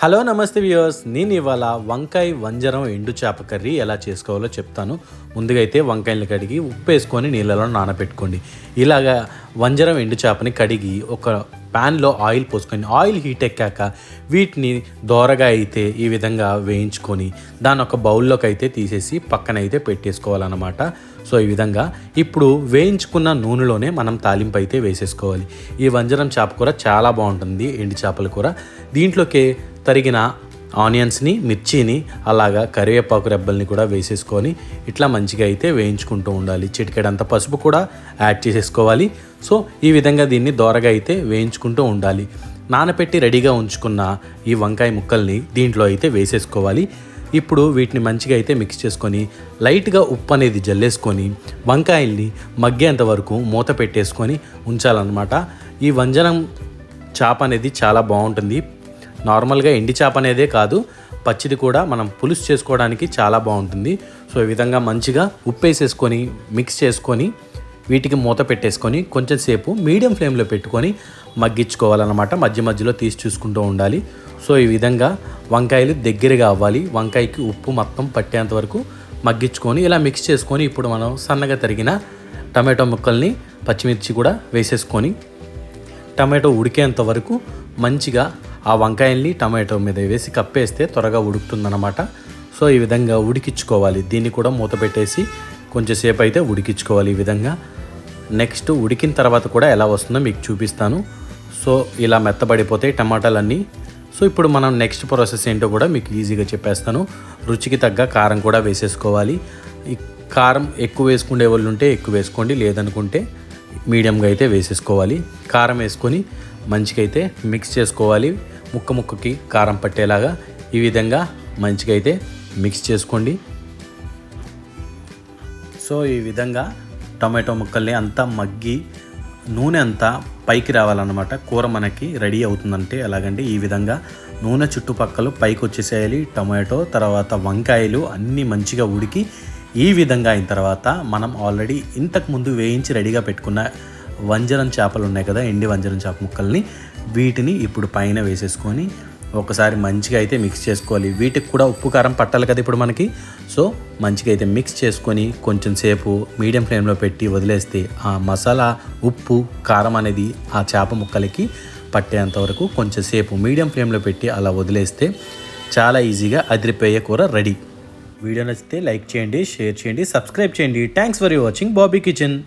Hello నమస్తే viewers, నేను ఇవాళ వంకాయ వంజరం ఎండు చేప కర్రీ ఎలా చేసుకోవాలో చెప్తాను. ముందుగా అయితే వంకాయలు కడిగి ఉప్పు వేసుకొని నీళ్ళలో నానబెట్టుకోండి. ఇలాగా వంజరం ఎండు చేపని కడిగి ఒక ప్యాన్లో ఆయిల్ పోసుకొని ఆయిల్ హీట్ ఎక్కాక వీటిని దోరగా అయితే ఈ విధంగా వేయించుకొని దాని ఒక బౌల్లోకి అయితే తీసేసి పక్కన అయితే పెట్టేసుకోవాలన్నమాట. సో ఈ విధంగా ఇప్పుడు వేయించుకున్న నూనెలోనే మనం తాలింపు అయితే వేసేసుకోవాలి. ఈ వంజరం చేప కూర చాలా బాగుంటుంది, ఎండు చేపల కూర. దీంట్లోకి తరిగిన ఆనియన్స్ని, మిర్చిని, అలాగా కరివేపాకు రెబ్బల్ని కూడా వేసేసుకొని ఇట్లా మంచిగా అయితే వేయించుకుంటూ ఉండాలి. చిటికెడంత పసుపు కూడా యాడ్ చేసేసుకోవాలి. సో ఈ విధంగా దీన్ని దోరగా అయితే వేయించుకుంటూ ఉండాలి. నానపెట్టి రెడీగా ఉంచుకున్న ఈ వంకాయ ముక్కల్ని దీంట్లో అయితే వేసేసుకోవాలి. ఇప్పుడు వీటిని మంచిగా అయితే మిక్స్ చేసుకొని లైట్గా ఉప్పు అనేది జల్లేసుకొని వంకాయల్ని మగ్గేంత వరకు మూత పెట్టేసుకొని ఉంచాలన్నమాట. ఈ వంజనం చేప అనేది చాలా బాగుంటుంది. నార్మల్గా ఎండి చేప అనేదే కాదు, పచ్చిది కూడా మనం పులుసు చేసుకోవడానికి చాలా బాగుంటుంది. సో ఈ విధంగా మంచిగా ఉప్పు వేసేసుకొని మిక్స్ చేసుకొని వీటికి మూత పెట్టేసుకొని కొంచెం సేపు మీడియం ఫ్లేమ్లో పెట్టుకొని మగ్గించుకోవాలన్నమాట. మధ్య మధ్యలో తీసి చూసుకుంటూ ఉండాలి. సో ఈ విధంగా వంకాయలు దగ్గరగా అవ్వాలి. వంకాయకి ఉప్పు మొత్తం పట్టేంత వరకు మగ్గించుకొని ఇలా మిక్స్ చేసుకొని ఇప్పుడు మనం సన్నగా తరిగిన టమాటో ముక్కల్ని, పచ్చిమిర్చి కూడా వేసేసుకొని టమాటో ఉడికేంత వరకు మంచిగా ఆ వంకాయల్ని టమాటో మీద వేసి కప్పేస్తే త్వరగా ఉడుకుతుందన్నమాట. సో ఈ విధంగా ఉడికించుకోవాలి. దీన్ని కూడా మూత పెట్టేసి కొంచెంసేపు అయితే ఉడికించుకోవాలి ఈ విధంగా. నెక్స్ట్ ఉడికిన తర్వాత కూడా ఎలా వస్తుందో మీకు చూపిస్తాను. సో ఇలా మెత్తబడిపోతాయి టమాటాలన్నీ. సో ఇప్పుడు మనం నెక్స్ట్ ప్రాసెస్ ఏంటో కూడా మీకు ఈజీగా చెప్పేస్తాను. రుచికి తగ్గ కారం కూడా వేసేసుకోవాలి. ఈ కారం ఎక్కువ వేసుకునే వాళ్ళు ఉంటే ఎక్కువ వేసుకోండి, లేదనుకుంటే మీడియంగా అయితే వేసేసుకోవాలి. కారం వేసుకొని మంచిగా అయితే మిక్స్ చేసుకోవాలి. ముక్క ముక్కకి కారం పట్టేలాగా ఈ విధంగా మంచిగా అయితే మిక్స్ చేసుకోండి. సో ఈ విధంగా టమాటో ముక్కల్ని అంతా మగ్గి నూనె అంతా పైకి రావాలన్నమాట. కూర మనకి రెడీ అవుతుందంటే ఎలాగంటే ఈ విధంగా నూనె చుట్టుపక్కల పైకి వచ్చేసేయాలి. టమాటో తర్వాత వంకాయలు అన్నీ మంచిగా ఉడికి ఈ విధంగా అయిన తర్వాత మనం ఆల్రెడీ ఇంతకుముందు వేయించి రెడీగా పెట్టుకున్న వంజరం చేపలు ఉన్నాయి కదా, ఎండి వంజరం చేప ముక్కల్ని, వీటిని ఇప్పుడు పైన వేసేసుకొని ఒకసారి మంచిగా అయితే మిక్స్ చేసుకోవాలి. వీటికి కూడా ఉప్పు కారం పట్టాలి కదా ఇప్పుడు మనకి. సో మంచిగా అయితే మిక్స్ చేసుకొని కొంచెం సేపు మీడియం ఫ్లేమ్లో పెట్టి వదిలేస్తే ఆ మసాలా, ఉప్పు, కారం అనేది ఆ చేప ముక్కలకి పట్టేంత వరకు కొంచెం సేపు మీడియం ఫ్లేమ్లో పెట్టి అలా వదిలేస్తే చాలా ఈజీగా అదిరిపోయే కూర రెడీ. వీడియో నచ్చితే లైక్ చేయండి, షేర్ చేయండి, సబ్స్క్రైబ్ చేయండి. Thanks for watching Bobby kitchen.